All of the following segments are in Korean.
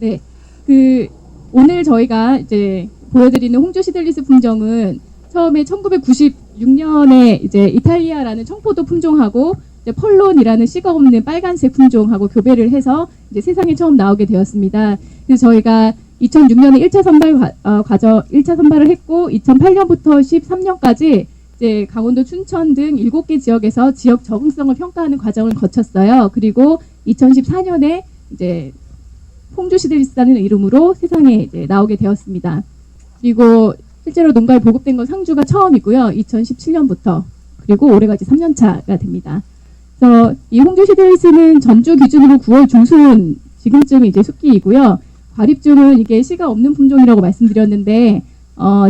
네, 오늘 저희가 이제 보여드리는 홍주 시들리스 품종은 처음에 1996년에 이제 이탈리아라는 청포도 품종하고 이제 펄론이라는 씨가 없는 빨간색 품종하고 교배를 해서 이제 세상에 처음 나오게 되었습니다. 그래서 저희가 2006년에 1차 선발 과정 1차 선발을 했고 2008년부터 13년까지 이제 강원도 춘천 등 7개 지역에서 지역 적응성을 평가하는 과정을 거쳤어요. 그리고 2014년에 이제 홍주 시들리스라는 이름으로 세상에 이제 나오게 되었습니다. 그리고 실제로 농가에 보급된 건 상주가 처음이고요. 2017년부터 그리고 올해가 이제 3년차가 됩니다. 그래서 이 홍주 시들리스는 전주 기준으로 9월 중순 지금쯤 이제 숙기이고요. 과립중은 이게 씨가 없는 품종이라고 말씀드렸는데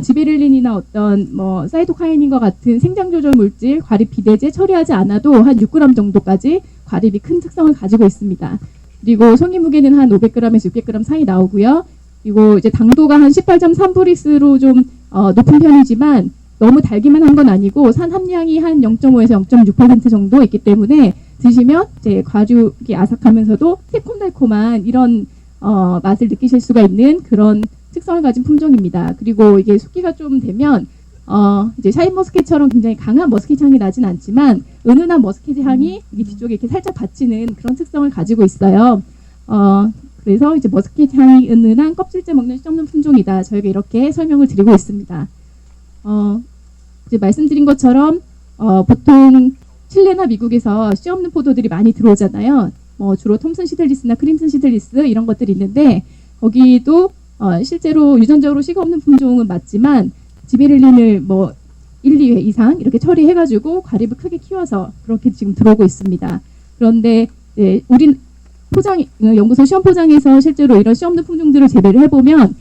지베렐린이나 어떤 뭐 사이토카인인과 같은 생장 조절 물질, 과립 비대제 처리하지 않아도 한 6g 정도까지 과립이 큰 특성을 가지고 있습니다. 그리고 송이 무게는 한 500g에서 600g 사이 나오고요. 그리고 이제 당도가 한 18.3브릭스로 좀 높은 편이지만 너무 달기만 한 건 아니고 산 함량이 한 0.5에서 0.6% 정도 있기 때문에 드시면 이제 과육이 아삭하면서도 새콤달콤한 이런 맛을 느끼실 수가 있는 그런 특성을 가진 품종입니다. 그리고 이게 숙기가 좀 되면 이제 샤인머스켓처럼 굉장히 강한 머스켓 향이 나진 않지만 은은한 머스켓 향이 이 뒤쪽에 이렇게 살짝 받치는 그런 특성을 가지고 있어요. 그래서 이제 머스켓 향이 은은한 껍질째 먹는 씨 없는 품종이다. 저희가 이렇게 설명을 드리고 있습니다. 이제 말씀드린 것처럼 보통 칠레나 미국에서 씨 없는 포도들이 많이 들어오잖아요. 주로 톰슨 시들리스나 크림슨 시들리스 이런 것들이 있는데 거기도 실제로 유전적으로 씨가 없는 품종은 맞지만 지베렐린을 뭐 1, 2회 이상 이렇게 처리해가지고 과립을 크게 키워서 그렇게 지금 들어오고 있습니다. 그런데 우린 연구소 시험 포장에서 실제로 이런 씨 없는 품종들을 재배를 해보면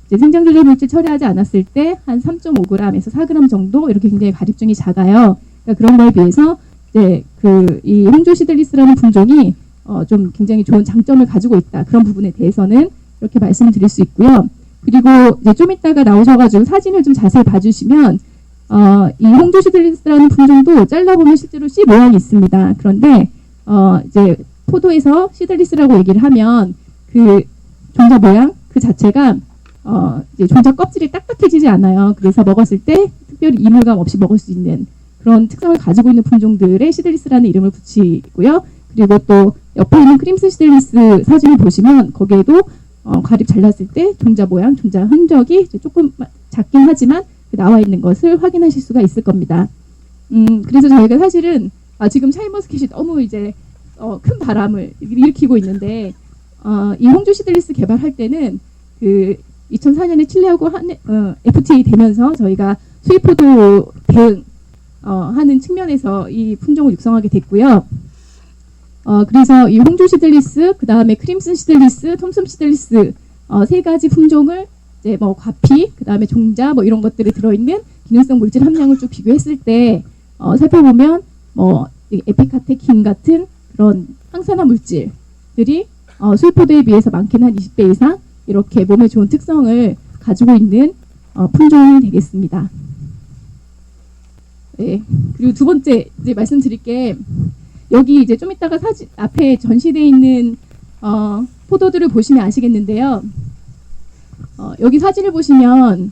이제 생장조절 물질 처리하지 않았을 때 한 3.5g에서 4g 정도 이렇게 굉장히 과립중이 작아요. 그러니까 그런 거에 비해서 이제 이 홍주 시들리스라는 품종이 좀 굉장히 좋은 장점을 가지고 있다. 그런 부분에 대해서는 이렇게 말씀을 드릴 수 있고요. 그리고 이제 좀 이따가 나오셔가지고 사진을 좀 자세히 봐주시면 이 홍주 시들리스라는 품종도 잘라보면 실제로 씨 모양이 있습니다. 그런데 이제 포도에서 시들리스라고 얘기를 하면 그 종자 모양 그 자체가 이제 종자 껍질이 딱딱해지지 않아요. 그래서 먹었을 때 특별히 이물감 없이 먹을 수 있는 그런 특성을 가지고 있는 품종들의 시들리스라는 이름을 붙이고요. 그리고 또 옆에 있는 크림슨 시들리스 사진을 보시면 거기에도 과립 잘랐을 때 종자 모양, 종자 흔적이 이제 조금 작긴 하지만 나와 있는 것을 확인하실 수가 있을 겁니다. 그래서 저희가 사실은 지금 샤인머스켓이 너무 이제 큰 바람을 일으키고 있는데 이 홍주 시들리스 개발할 때는 2004년에 칠레하고 FTA 되면서 저희가 수입포도 대응 하는 측면에서 이 품종을 육성하게 됐고요. 그래서 이 홍주 시들리스, 그 다음에 크림슨 시들리스, 톰슨 시들리스 세 가지 품종을 이제 뭐 과피, 그 다음에 종자 뭐 이런 것들이 들어있는 기능성 물질 함량을 쭉 비교했을 때 살펴보면 뭐 에피카테킨 같은 그런 항산화 물질들이 수입포도에 비해서 많게는 한 20배 이상 이렇게 몸에 좋은 특성을 가지고 있는 품종이 되겠습니다. 네. 그리고 두 번째 이제 말씀드릴 게 여기 이제 좀 이따가 사진 앞에 전시되어 있는 포도들을 보시면 아시겠는데요. 여기 사진을 보시면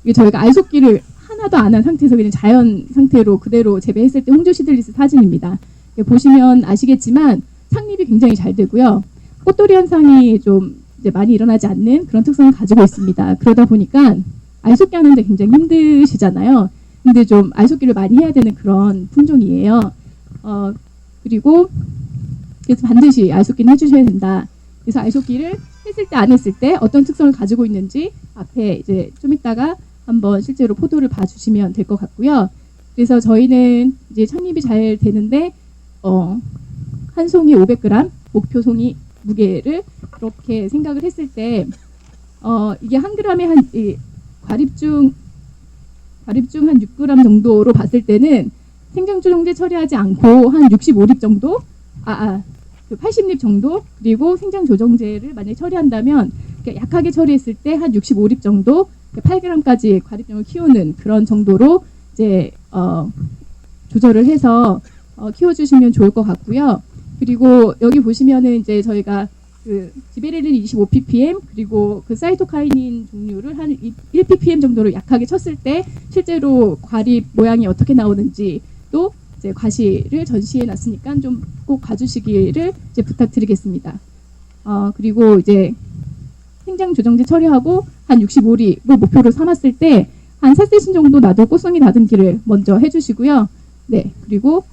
이게 저희가 알속기를 하나도 안 한 상태에서 그냥 자연 상태로 그대로 재배했을 때 홍주 시들리스 사진입니다. 보시면 아시겠지만 상립이 굉장히 잘 되고요. 꽃돌이 현상이 좀 이제 많이 일어나지 않는 그런 특성을 가지고 있습니다. 그러다 보니까 알속기 하는데 굉장히 힘드시잖아요. 근데 좀 알속기를 많이 해야 되는 그런 품종이에요. 그리고 그래서 반드시 알속기는 해주셔야 된다. 그래서 알속기를 했을 때 안 했을 때 어떤 특성을 가지고 있는지 앞에 이제 좀 이따가 한번 실제로 포도를 봐주시면 될 것 같고요. 그래서 저희는 이제 착립이 잘 되는데 한 송이 500g 목표 송이 무게를 그렇게 생각을 했을 때 이게 한 g에 한 과립중 한 6g 정도로 봤을 때는 생장조정제 처리하지 않고 한 65립 정도, 80립 정도, 그리고 생장조정제를 만약에 처리한다면 약하게 처리했을 때 한 65립 정도, 8g까지 과립중을 키우는 그런 정도로 이제 조절을 해서 키워주시면 좋을 것 같고요. 그리고 여기 보시면은 이제 저희가 그 지베렐린 25ppm 그리고 그 사이토카이닌 종류를 한 1ppm 정도로 약하게 쳤을 때 실제로 과립 모양이 어떻게 나오는지 또 이제 과실을 전시해 놨으니까 좀 꼭 봐주시기를 이제 부탁드리겠습니다. 그리고 이제 생장 조정제 처리하고 한 65리를 목표로 삼았을 때 한 4세신 정도 나도 꽃송이 다듬기를 먼저 해주시고요. 네, 그리고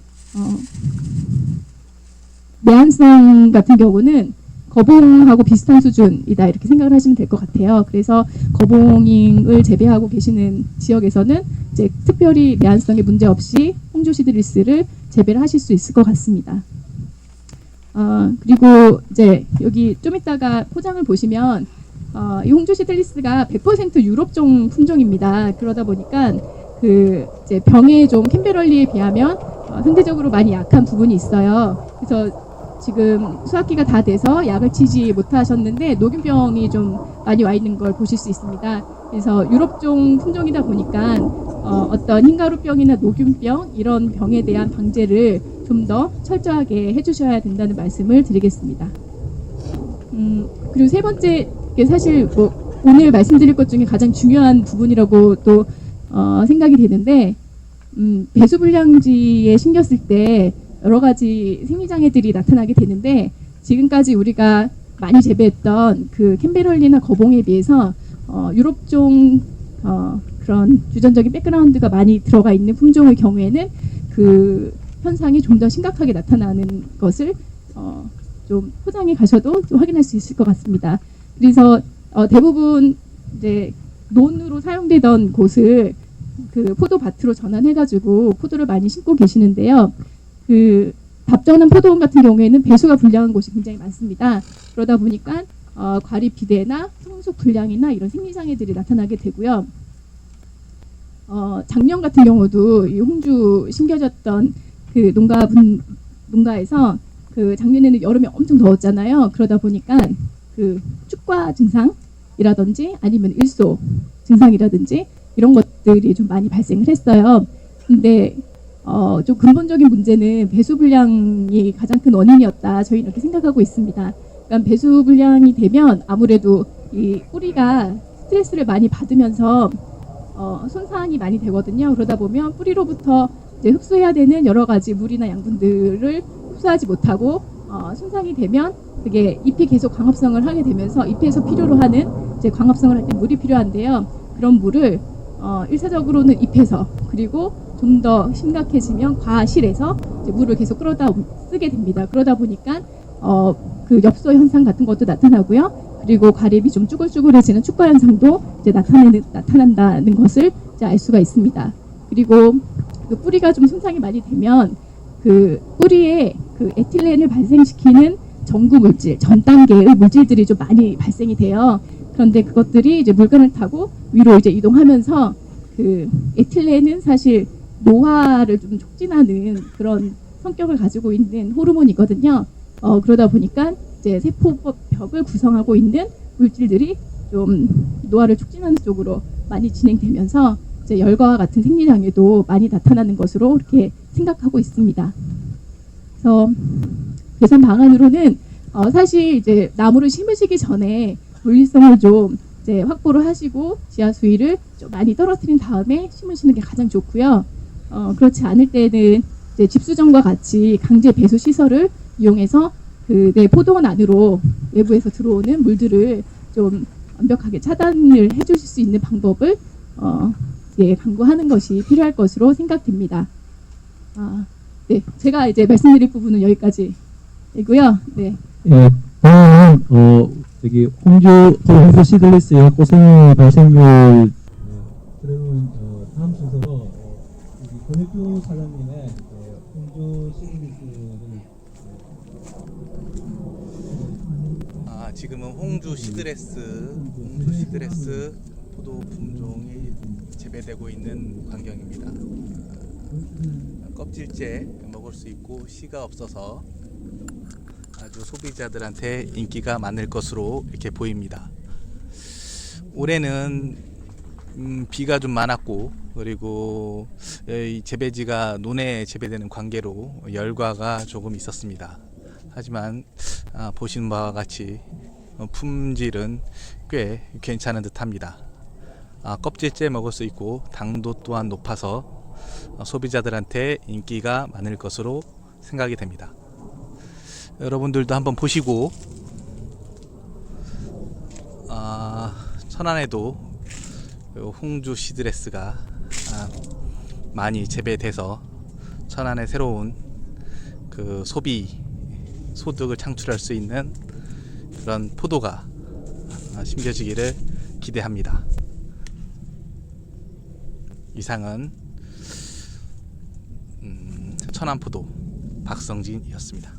내한성 같은 경우는 거봉하고 비슷한 수준이다 이렇게 생각을 하시면 될 것 같아요. 그래서 거봉잉을 재배하고 계시는 지역에서는 이제 특별히 내한성에 문제 없이 홍조 시드리스를 재배를 하실 수 있을 것 같습니다. 그리고 이제 여기 좀 이따가 포장을 보시면 이 홍조 시들리스가 100% 유럽종 품종입니다. 그러다 보니까 그 이제 병의 종 캠베럴리에 비하면 상대적으로 많이 약한 부분이 있어요. 그래서 지금 수확기가 다 돼서 약을 치지 못하셨는데 녹균병이 좀 많이 와 있는 걸 보실 수 있습니다. 그래서 유럽종 품종이다 보니까 어떤 흰가루병이나 녹균병 이런 병에 대한 방제를 좀 더 철저하게 해주셔야 된다는 말씀을 드리겠습니다. 그리고 세 번째 게 사실 뭐 오늘 말씀드릴 것 중에 가장 중요한 부분이라고 또 생각이 되는데 배수불량지에 심겼을 때 여러 가지 생리장애들이 나타나게 되는데 지금까지 우리가 많이 재배했던 그 캠베럴리나 거봉에 비해서 유럽종 그런 유전적인 백그라운드가 많이 들어가 있는 품종의 경우에는 그 현상이 좀 더 심각하게 나타나는 것을 좀 포장해 가셔도 좀 확인할 수 있을 것 같습니다. 그래서 대부분 이제 논으로 사용되던 곳을 그 포도밭으로 전환해가지고 포도를 많이 심고 계시는데요. 그 답정한 포도원 같은 경우에는 배수가 불량한 곳이 굉장히 많습니다. 그러다 보니까 과립 비대나 성숙 불량이나 이런 생리장애들이 나타나게 되고요. 작년 같은 경우도 이 홍주 심겨졌던 그 농가에서 그 작년에는 여름에 엄청 더웠잖아요. 그러다 보니까 그 축과 증상이라든지 아니면 일소 증상이라든지 이런 것들이 좀 많이 발생을 했어요. 근데 좀 근본적인 문제는 배수불량이 가장 큰 원인이었다. 저희는 이렇게 생각하고 있습니다. 그러니까 배수불량이 되면 아무래도 이 뿌리가 스트레스를 많이 받으면서 손상이 많이 되거든요. 그러다 보면 뿌리로부터 이제 흡수해야 되는 여러 가지 물이나 양분들을 흡수하지 못하고 손상이 되면 그게 잎이 계속 광합성을 하게 되면서 잎에서 필요로 하는 이제 광합성을 할 때 물이 필요한데요. 그런 물을 일차적으로는 잎에서 그리고 좀 더 심각해지면 과실에서 이제 물을 계속 끌어다 쓰게 됩니다. 그러다 보니까 그 엽소 현상 같은 것도 나타나고요. 그리고 과립이 좀 쭈글쭈글해지는 축과 현상도 이제 나타난다는 것을 이제 알 수가 있습니다. 그리고 그 뿌리가 좀 손상이 많이 되면 그 뿌리에 그 에틸렌을 발생시키는 전구 물질, 전 단계의 물질들이 좀 많이 발생이 돼요. 그런데 그것들이 이제 물건을 타고 위로 이제 이동하면서 그 에틸렌은 사실 노화를 좀 촉진하는 그런 성격을 가지고 있는 호르몬이거든요. 그러다 보니까 이제 세포벽을 구성하고 있는 물질들이 좀 노화를 촉진하는 쪽으로 많이 진행되면서 이제 열과 같은 생리장애도 많이 나타나는 것으로 이렇게 생각하고 있습니다. 그래서 개선 방안으로는 사실 이제 나무를 심으시기 전에 물리성을 좀 이제 확보를 하시고 지하 수위를 좀 많이 떨어뜨린 다음에 심으시는 게 가장 좋고요. 그렇지 않을 때는 이제 집수정과 같이 강제 배수 시설을 이용해서 그 내 포도원 안으로 외부에서 들어오는 물들을 좀 완벽하게 차단을 해주실 수 있는 방법을 강구하는 것이 필요할 것으로 생각됩니다. 네, 제가 이제 말씀드릴 부분은 여기까지이고요. 네. 예, 다음은 저기 홍조 시들리스의 꽃송이 발생률 그러면 다음 순서로 권혁규 사장님의 홍조 시들리스를 지금은 홍주 시드레스 포도 품종이 재배되고 있는 환경입니다. 껍질째 먹을 수 있고 씨가 없어서 아주 소비자들한테 인기가 많을 것으로 이렇게 보입니다. 올해는 비가 좀 많았고 그리고 이 재배지가 논에 재배되는 관계로 열과가 조금 있었습니다. 하지만 보시는 바와 같이 품질은 꽤 괜찮은 듯합니다. 껍질째 먹을 수 있고 당도 또한 높아서 소비자들한테 인기가 많을 것으로 생각이 됩니다. 여러분들도 한번 보시고 천안에도 홍주 시드레스가 많이 재배돼서 천안의 새로운 그 소비 소득을 창출할 수 있는 그런 포도가 심겨지기를 기대합니다. 이상은 천안포도 박성진이었습니다.